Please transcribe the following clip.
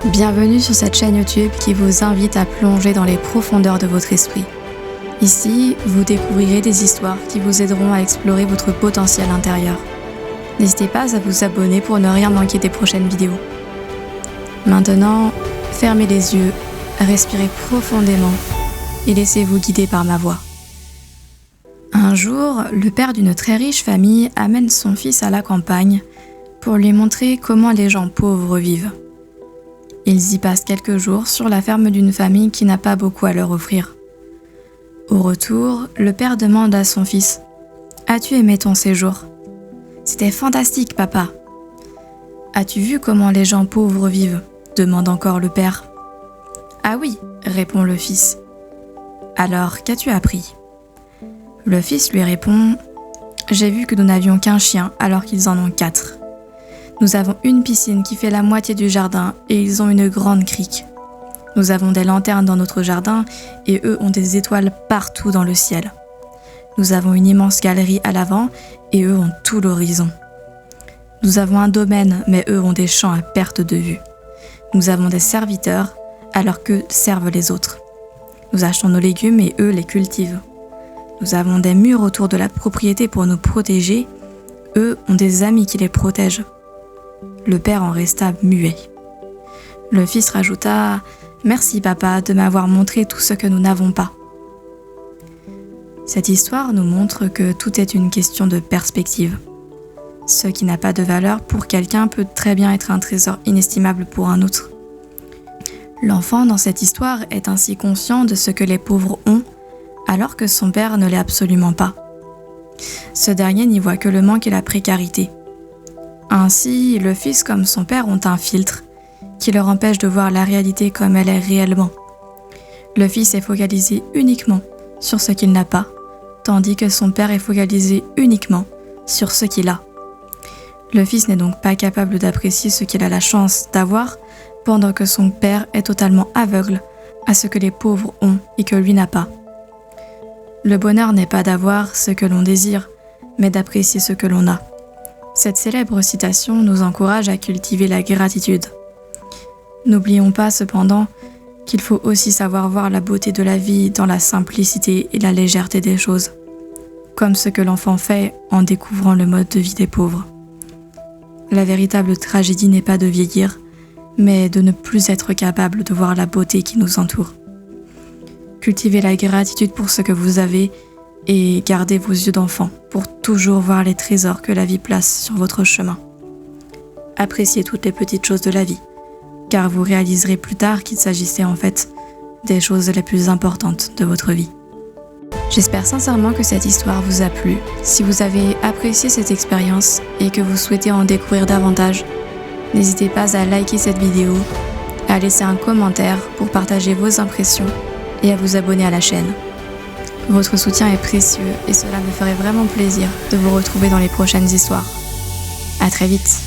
Bienvenue sur cette chaîne YouTube qui vous invite à plonger dans les profondeurs de votre esprit. Ici, vous découvrirez des histoires qui vous aideront à explorer votre potentiel intérieur. N'hésitez pas à vous abonner pour ne rien manquer des prochaines vidéos. Maintenant, fermez les yeux, respirez profondément et laissez-vous guider par ma voix. Un jour, le père d'une très riche famille amène son fils à la campagne pour lui montrer comment les gens pauvres vivent. Ils y passent quelques jours sur la ferme d'une famille qui n'a pas beaucoup à leur offrir. Au retour, le père demande à son fils « As-tu aimé ton séjour ?»« C'était fantastique, papa. »« As-tu vu comment les gens pauvres vivent ?» demande encore le père. « Ah oui, » répond le fils. « Alors, qu'as-tu appris ?» Le fils lui répond « J'ai vu que nous n'avions qu'un chien alors qu'ils en ont 4. Nous avons une piscine qui fait la moitié du jardin et ils ont une grande crique. Nous avons des lanternes dans notre jardin et eux ont des étoiles partout dans le ciel. Nous avons une immense galerie à l'avant et eux ont tout l'horizon. Nous avons un domaine mais eux ont des champs à perte de vue. Nous avons des serviteurs alors qu'eux servent les autres. Nous achetons nos légumes et eux les cultivent. Nous avons des murs autour de la propriété pour nous protéger. Eux ont des amis qui les protègent. » Le père en resta muet. Le fils rajouta « Merci papa de m'avoir montré tout ce que nous n'avons pas. » Cette histoire nous montre que tout est une question de perspective. Ce qui n'a pas de valeur pour quelqu'un peut très bien être un trésor inestimable pour un autre. L'enfant dans cette histoire est ainsi conscient de ce que les pauvres ont, alors que son père ne l'est absolument pas. Ce dernier n'y voit que le manque et la précarité. Ainsi, le fils comme son père ont un filtre qui leur empêche de voir la réalité comme elle est réellement. Le fils est focalisé uniquement sur ce qu'il n'a pas, tandis que son père est focalisé uniquement sur ce qu'il a. Le fils n'est donc pas capable d'apprécier ce qu'il a la chance d'avoir, pendant que son père est totalement aveugle à ce que les pauvres ont et que lui n'a pas. Le bonheur n'est pas d'avoir ce que l'on désire, mais d'apprécier ce que l'on a. Cette célèbre citation nous encourage à cultiver la gratitude. N'oublions pas cependant qu'il faut aussi savoir voir la beauté de la vie dans la simplicité et la légèreté des choses, comme ce que l'enfant fait en découvrant le mode de vie des pauvres. La véritable tragédie n'est pas de vieillir, mais de ne plus être capable de voir la beauté qui nous entoure. Cultivez la gratitude pour ce que vous avez et gardez vos yeux d'enfant pour toujours voir les trésors que la vie place sur votre chemin. Appréciez toutes les petites choses de la vie, car vous réaliserez plus tard qu'il s'agissait en fait des choses les plus importantes de votre vie. J'espère sincèrement que cette histoire vous a plu. Si vous avez apprécié cette expérience et que vous souhaitez en découvrir davantage, n'hésitez pas à liker cette vidéo, à laisser un commentaire pour partager vos impressions et à vous abonner à la chaîne. Votre soutien est précieux et cela me ferait vraiment plaisir de vous retrouver dans les prochaines histoires. À très vite.